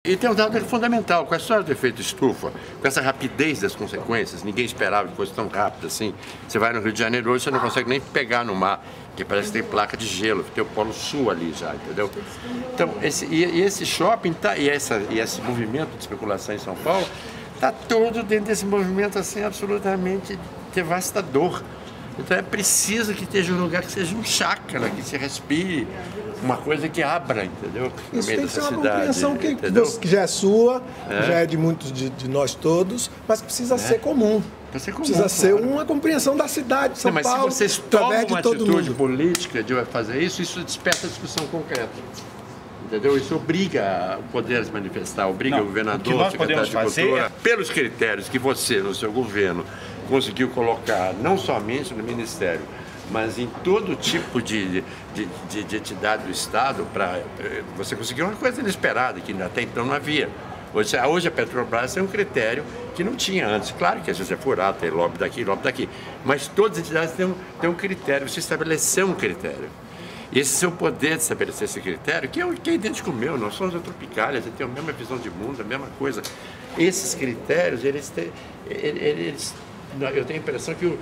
E tem um dado fundamental, com a história do efeito estufa, com essa rapidez das consequências, ninguém esperava que fosse tão rápido assim. Você vai no Rio de Janeiro hoje, você não consegue nem pegar no mar, que parece que tem placa de gelo, tem o Polo Sul ali já, entendeu? Então, esse shopping, e esse movimento de especulação em São Paulo, está todo dentro desse movimento assim, absolutamente devastador. Então é preciso que esteja um lugar que seja um chácara, que se respire, uma coisa que abra, entendeu? No Isso meio tem que ser dessa uma cidade, compreensão que já é sua, já é de muitos de nós todos, mas que precisa ser comum. Precisa ser uma compreensão da cidade de São Paulo, mas se vocês tomam uma atitude política de fazer isso, isso desperta discussão concreta. Entendeu? Isso obriga o poder a se manifestar, obriga o governador, o secretário de Cultura, pelos critérios que você, no seu governo, conseguiu colocar, não somente no Ministério, mas em todo tipo de entidade do Estado, você conseguiu uma coisa inesperada, que até então não havia. Hoje a Petrobras tem um critério que não tinha antes. Claro que às vezes é furado, tem lobby daqui, mas todas as entidades têm um critério, você estabeleceu um critério. E esse seu poder de estabelecer esse critério, que é idêntico ao meu, nós somos a Tropicália, a gente tem a mesma visão de mundo, a mesma coisa. Esses critérios, eu tenho a impressão que o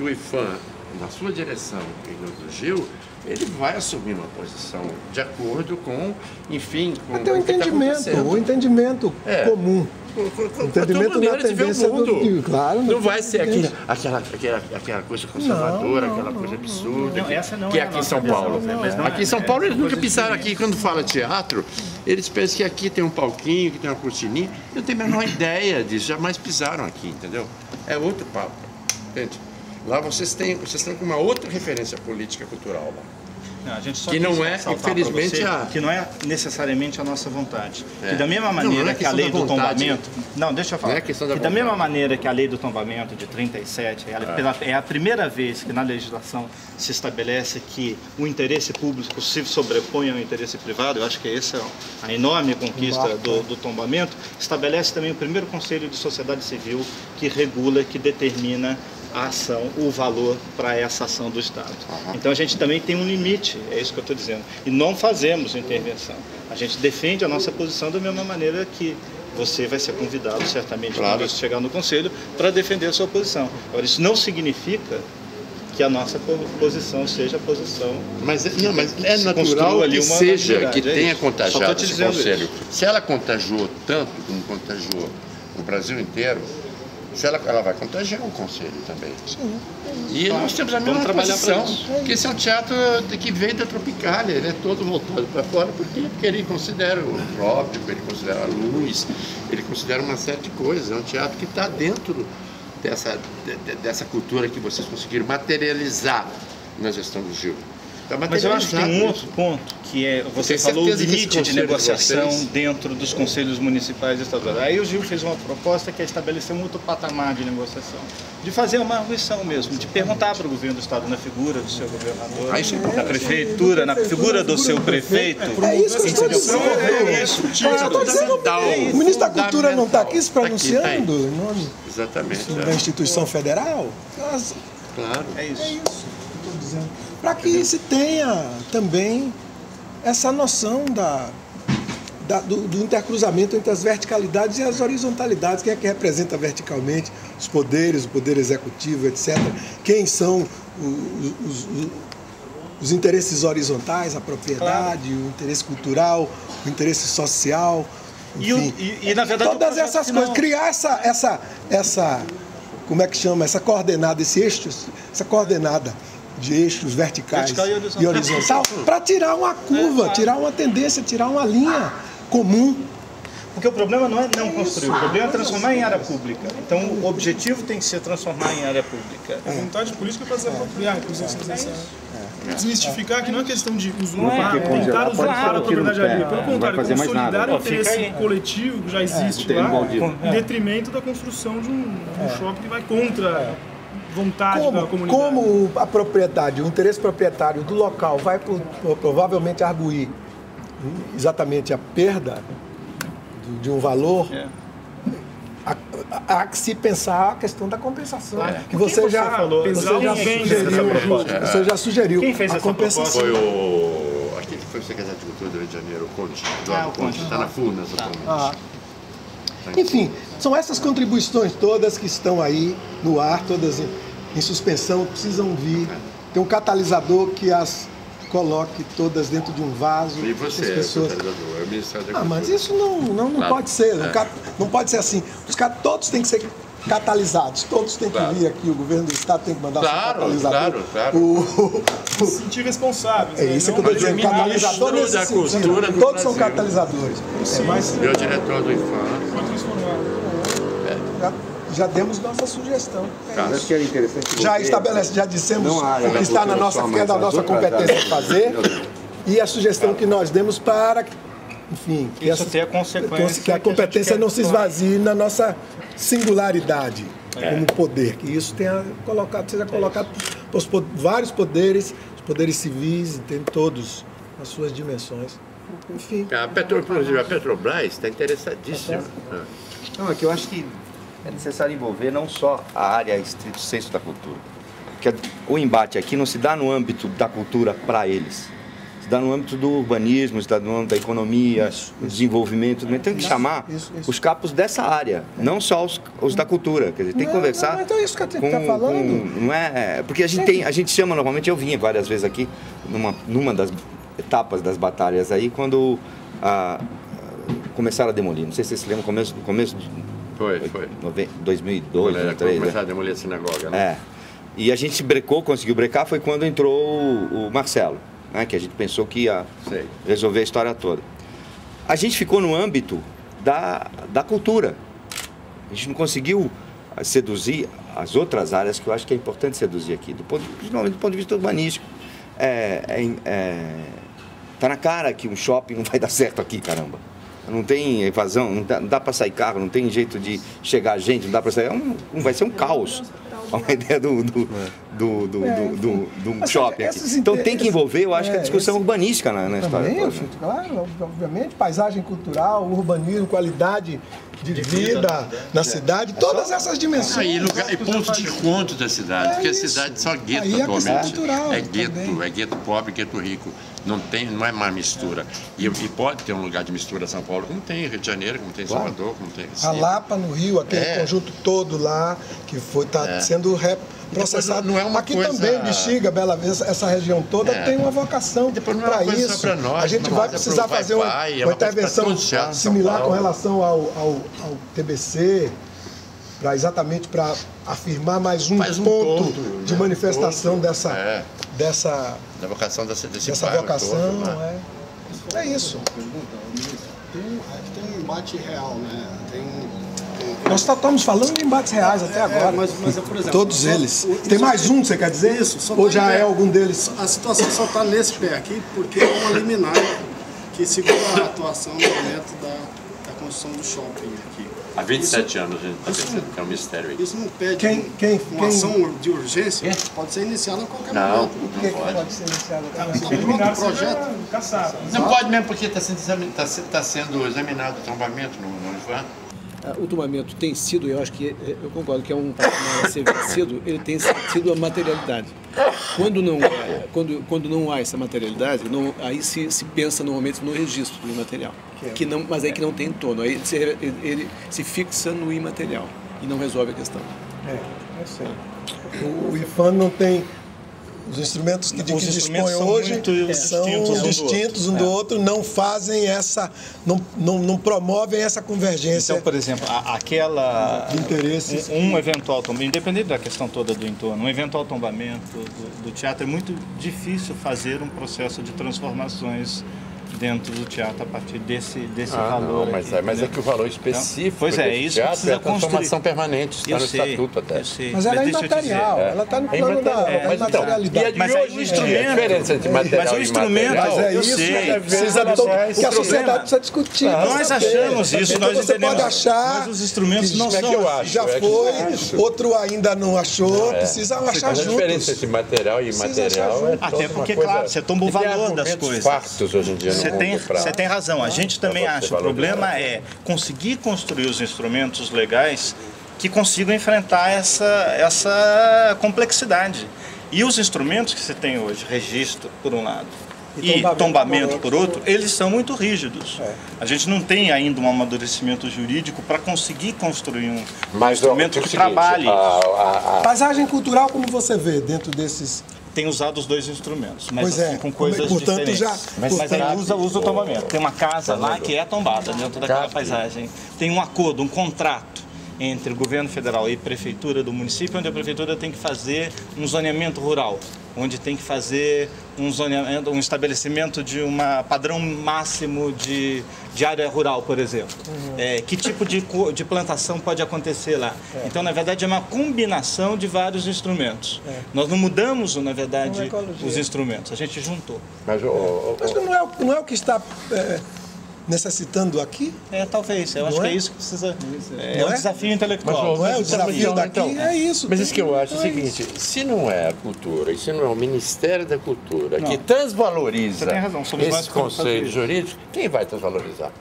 IPHAN, na sua direção e no do Gil, ele vai assumir uma posição de acordo com, enfim, com até o entendimento comum. O entendimento na tendência do claro, não vai ser aquela coisa conservadora, aquela coisa absurda que é aqui em São Paulo. Aqui em São Paulo eles nunca pensaram aqui, quando fala teatro, eles pensam que aqui tem um palquinho, que tem uma cortininha. Eu não tenho a menor ideia disso, jamais pisaram aqui, entendeu? É outro papo, entende? Lá vocês estão com uma outra referência política cultural lá. Não, a gente só que não é, infelizmente, que não é necessariamente a nossa vontade. Que da mesma maneira que a lei do tombamento... Não, deixa eu falar. Que da mesma maneira que a lei do tombamento de 37, é a primeira vez que na legislação se estabelece que o interesse público se sobrepõe ao interesse privado, eu acho que essa é a enorme conquista do tombamento, estabelece também o primeiro Conselho de Sociedade Civil que regula, que determina a ação, o valor para essa ação do Estado. Então a gente também tem um limite, é isso que eu estou dizendo. E não fazemos intervenção. A gente defende a nossa posição da mesma maneira que você vai ser convidado, certamente, quando você chegar no Conselho, para defender a sua posição. Agora, isso não significa que a nossa posição seja a posição... Mas é natural que seja, que tenha contagiado esse Conselho. Se ela contagiou tanto como contagiou o Brasil inteiro, ela vai contagiar o Conselho também. Sim. E nós temos a mesma posição, porque esse é um teatro que vem da Tropicália, ele é todo voltado para fora, porque ele considera o trópico, ele considera a luz, ele considera uma série de coisas. É um teatro que está dentro dessa cultura que vocês conseguiram materializar na gestão do Gil. Mas eu acho que tem um outro ponto, que é, você falou o limite de negociação dentro dos conselhos municipais e estaduais. Aí o Gil fez uma proposta que é estabelecer um outro patamar de negociação, de fazer uma arguição mesmo, de perguntar para o governo do estado, na figura do seu governador, na prefeitura, na figura do seu prefeito. É isso que eu estou dizendo. O ministro da Cultura não está aqui se pronunciando em nome da instituição federal? Claro. É isso. É isso que eu estou dizendo. Para que se tenha também essa noção do intercruzamento entre as verticalidades e as horizontalidades. Quem é que representa verticalmente os poderes, o poder executivo, etc. Quem são os interesses horizontais, a propriedade, o interesse cultural, o interesse social, enfim, e na verdade, todas essas coisas. Criar essa como é que chama? Essa coordenada, esse eixo, essa coordenada de eixos verticais e horizontal, para tirar uma curva, tirar uma tendência, tirar uma linha comum. Porque o problema não é não construir, o problema é transformar em área pública. Então o objetivo tem que ser transformar em área pública. A vontade política para se apropriar, inclusive, desmistificar que não é questão de tentar usar para a propriedade alheia. Pelo contrário, consolidar o interesse coletivo que já existe lá, em detrimento da construção de um shopping que vai contra vontade da comunidade. Como a propriedade, o interesse proprietário do local vai provavelmente arguir exatamente a perda de um valor, há que se pensar a questão da compensação, que você já sugeriu. Quem fez essa a compensação. Foi aquele que foi secretário de Cultura do Rio de Janeiro, o Conte. O Conte está na Furnas atualmente. Enfim, são essas contribuições todas que estão aí no ar, todas em suspensão, precisam vir. Tem um catalisador que as coloque todas dentro de um vaso. E você pessoas... é o catalisador, é o Ministério da Cultura. Mas isso não claro. Pode ser. Não pode ser assim. Todos têm que ser catalisados. Todos têm que vir aqui. O governo do Estado tem que mandar seu catalisador. Claro. Sentir responsáveis. É isso que eu estou dizendo. Catalisador nesse sentido. Todos são catalisadores. Meu diretor do IFAM. Já demos nossa sugestão. Acho que era interessante. Já dissemos o que está na nossa, que é da nossa competência de fazer. E a sugestão que nós demos para, enfim, que a competência não se esvazie na nossa singularidade como poder. Que isso seja colocado os vários poderes, os poderes civis, tem todos as suas dimensões. Enfim. A Petrobras está interessadíssima. Não, é que eu acho que é necessário envolver não só a área estrito senso da cultura. Porque o embate aqui não se dá no âmbito da cultura para eles. Se dá no âmbito do urbanismo, se dá no âmbito da economia, do desenvolvimento. Tem que chamar os capos dessa área, não só os da cultura. Quer dizer, tem que conversar. Então é isso que a gente está falando. Não é, porque a gente chama normalmente, eu vinha várias vezes aqui, numa das etapas das batalhas aí, quando começaram a demolir. Não sei se vocês se lembram, começo de... Foi. 2002, 2003. Começaram a demolir a sinagoga, né? E a gente conseguiu brecar, foi quando entrou o Marcelo, né? Que a gente pensou que ia resolver a história toda. A gente ficou no âmbito da cultura. A gente não conseguiu seduzir as outras áreas que eu acho que é importante seduzir aqui, principalmente do ponto de vista urbanístico. Tá na cara que um shopping não vai dar certo aqui, caramba. Não tem evasão, não dá para sair carro, não tem jeito de chegar gente, não dá para sair. Vai ser um caos. A ideia do shopping aqui. Então tem que envolver, eu acho que a discussão urbanística na história. Também, claro, obviamente, paisagem cultural, urbanismo, qualidade de vida na cidade, todas essas dimensões. E pontos de encontro da cidade, porque a cidade só gueto atualmente. É gueto pobre, gueto rico. Não é uma mistura. E pode ter um lugar de mistura São Paulo, como tem em Rio de Janeiro, como tem em Salvador, como tem em Recife. A Lapa, no Rio, aquele conjunto todo lá, que está sendo reprocessado. Não é uma aqui coisa... também, Bexiga, Bela Vista, essa região toda tem uma vocação para isso. A gente vai precisar fazer uma intervenção similar com relação ao TBC, exatamente para afirmar mais um ponto de manifestação dessa da vocação dessa vocação. É isso. Tem um embate real, né? Nós estamos falando de embates reais até agora. Mas, por exemplo, todos eles. Tem mais um, você quer dizer? Isso. Ou já é algum deles? A situação só está nesse pé aqui porque é uma liminar que segura a atuação no momento da construção do shopping aqui. Há 27 anos, gente, é um mistério aí. Isso não pede uma ação de urgência, pode ser iniciada a qualquer momento. Não pode ser iniciada a qualquer momento. Terminar o projeto. Não pode mesmo, porque está sendo examinado o tombamento no IFAM. O tombamento tem sido, eu acho que, eu concordo que é um patamar a ser vencido, ele tem sido a materialidade. Quando não há essa materialidade, aí se pensa normalmente no registro do imaterial, mas aí que não tem torno, aí ele se fixa no imaterial e não resolve a questão. É sério. O IFAM não tem... Os instrumentos que dispõe hoje são distintos um do outro, não fazem não promovem essa convergência. Então, por exemplo, de interesses. Um eventual tombamento, independente da questão toda do entorno, um eventual tombamento do teatro, é muito difícil fazer um processo de transformações dentro do teatro a partir desse valor. Mas é que o valor específico pois é, isso teatro precisa é a transformação permanente, está no estatuto até. Mas ela é imaterial, ela está no plano da imaterialidade. Mas aí o instrumento... A diferença entre material e imaterial... Mas é isso que a sociedade precisa discutir. Nós achamos isso, nós você pode achar, mas os instrumentos não são. Já foi, outro ainda não achou, precisa achar juntos. A diferença entre material e imaterial é até porque, claro, você tomba o valor das coisas. Fartos hoje em dia. Você tem razão, a gente também acha. O problema é conseguir construir os instrumentos legais que consigam enfrentar essa complexidade. E os instrumentos que você tem hoje, registro, por um lado, e tombamento por outro, eles são muito rígidos. A gente não tem ainda um amadurecimento jurídico para conseguir construir um instrumento que trabalhe. Paisagem cultural, como você vê dentro desses... Tem usado os dois instrumentos, mas assim, com coisas diferentes. Mas ele usa o tombamento. Tem uma casa lá que é tombada dentro daquela paisagem. Tem um acordo, um contrato entre o governo federal e a prefeitura do município, onde a prefeitura tem que fazer um zoneamento rural, onde tem que fazer um estabelecimento de um padrão máximo de área rural, por exemplo. Que tipo de plantação pode acontecer lá. Então, na verdade, é uma combinação de vários instrumentos. Nós não mudamos, na verdade, os instrumentos, a gente juntou. Mas não é o que está... necessitando aqui? Talvez. Eu acho que é isso que precisa... É um desafio intelectual. Não é o desafio daqui, é isso. Mas isso que eu acho é o seguinte, se não é a cultura, e se não é o Ministério da Cultura que transvaloriza esses conceitos jurídicos, quem vai transvalorizar?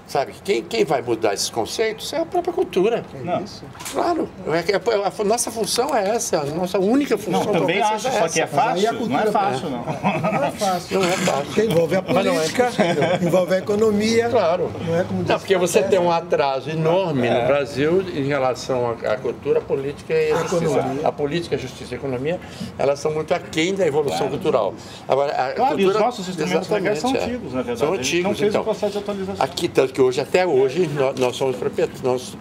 Sabe, quem vai mudar esses conceitos é a própria cultura. Isso? Claro, a nossa função é essa, a nossa única função. Não, também acho, só que é fácil, não é fácil, não. Não é fácil. Não é fácil. Porque envolve a política, envolve a economia. Claro. Não é como não, porque você tem um atraso enorme no Brasil em relação à cultura, a política e a justiça. A política, a justiça e a economia, elas são muito aquém da evolução cultural. Agora, a cultura, e os nossos instrumentos legais são antigos, na verdade. São antigos, não fez então. O processo de atualização. Aqui, tanto que até hoje, nós somos proprietários,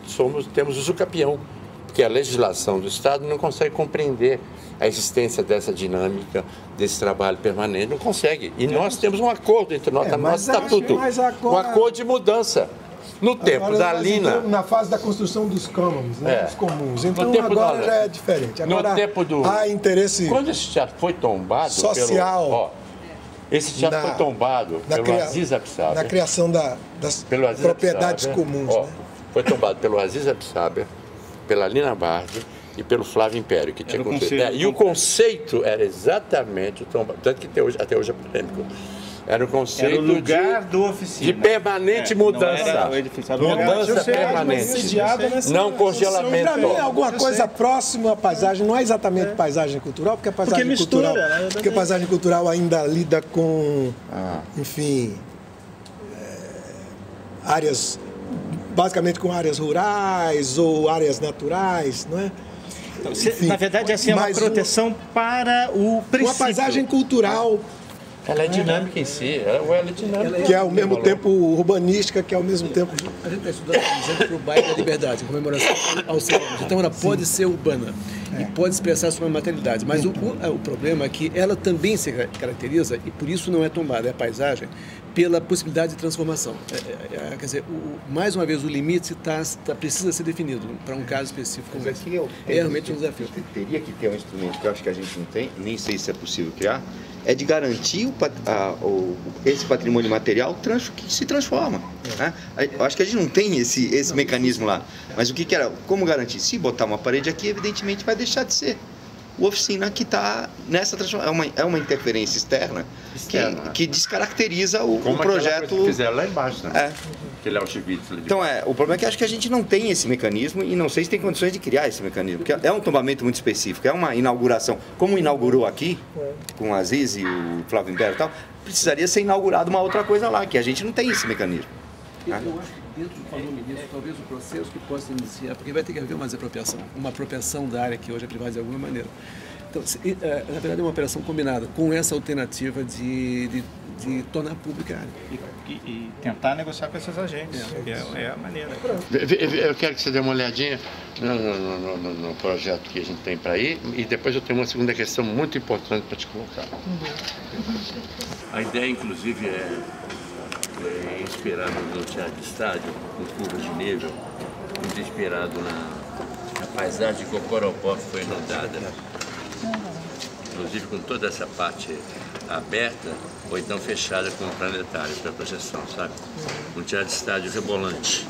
temos usucapião, porque a legislação do Estado não consegue compreender a existência dessa dinâmica, desse trabalho permanente, não consegue. E nós temos um acordo entre nós, no nosso estatuto, um acordo de mudança. No tempo da Lina... Na fase da construção dos commons, né, dos comuns. Então agora já é diferente. Agora no tempo do... há interesse... Quando esse teatro foi tombado... Social... esse teatro foi tombado pelo Aziz Absaber. Na criação das propriedades comuns. Né? Foi tombado pelo Aziz Absaber, pela Lina Bardi e pelo Flávio Império, que tinha conceito. E o conceito era exatamente o tombado, tanto que até hoje é polêmico. Era o conceito era o lugar do oficina. De permanente mudança. Mudança permanente. Não congelamento. Para mim, alguma coisa próxima à paisagem, não é exatamente paisagem cultural, porque a paisagem cultural, porque a paisagem cultural ainda lida com, enfim, áreas, basicamente com áreas rurais ou áreas naturais, não é? Então, enfim, na verdade, essa é uma proteção para o princípio. Uma paisagem cultural. Ela é dinâmica em si, ela é dinâmica. Que é ao mesmo tempo urbanística, que é ao mesmo tempo... A gente está estudando, por exemplo, para o bairro da Liberdade, em comemoração ao século. Então ela pode ser urbana e pode expressar sua materialidade, mas o problema é que ela também se caracteriza, e por isso não é tombada, é a paisagem, pela possibilidade de transformação. Quer dizer, mais uma vez, o limite precisa ser definido para um caso específico. É realmente um desafio. Teria que ter um instrumento que eu acho que a gente não tem, nem sei se é possível criar, é de garantir esse patrimônio material que se transforma. Né? Eu acho que a gente não tem esse mecanismo lá. Mas o que era? Como garantir? Se botar uma parede aqui, evidentemente vai deixar de ser o oficina que está nessa transformação. É uma interferência externa que descaracteriza o projeto. Como fizeram lá embaixo, né? Aquele Auschwitz. Então, o problema é que acho que a gente não tem esse mecanismo e não sei se tem condições de criar esse mecanismo, porque é um tombamento muito específico, é uma inauguração. Como inaugurou aqui, com o Aziz e o Flávio Império e tal, precisaria ser inaugurado uma outra coisa lá, que a gente não tem esse mecanismo. Eu acho que dentro do falou ministro, talvez o processo que possa iniciar, porque vai ter que haver uma apropriação da área que hoje é privada de alguma maneira. Então, na verdade, é uma operação combinada com essa alternativa de tornar pública a área. E tentar negociar com esses agentes, é a maneira. Eu quero que você dê uma olhadinha no projeto que a gente tem para ir, e depois eu tenho uma segunda questão muito importante para te colocar. A ideia, inclusive, é inspirado no teatro de estádio, com curvas de nível, muito inspirado na paisagem que o Coropó foi inundada, inclusive com toda essa parte aberta ou então fechada com o planetário para projeção, sabe? Um teatro de estádio rebolante.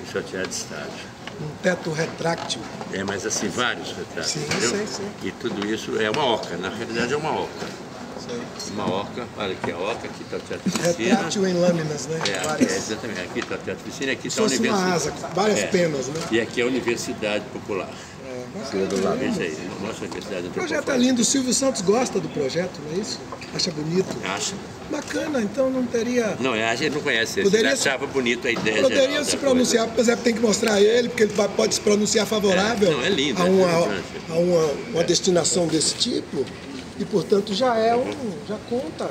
Isso é o teatro de estádio. Um teto retráctil. Mas assim, vários retrácteis, entendeu? Sim. E tudo isso é uma orca, na realidade é uma orca. Uma orca, olha aqui a orca, aqui está o teto de piscina. Retrátil em lâminas, né? Exatamente, aqui está o teto de piscina, aqui está a universidade. Uma asa, várias penas, né? E aqui é a Universidade Popular. Isso aí, mostra a diversidade. O projeto é lindo, o Silvio Santos gosta do projeto, não é isso? Acha bonito? Acha. Bacana, então não teria... Não, a gente não conhece ele, ele achava bonito a ideia. Poderia se pronunciar, por exemplo, tem que mostrar ele, porque ele pode se pronunciar favorável não, é lindo, a uma destinação desse tipo, e portanto já conta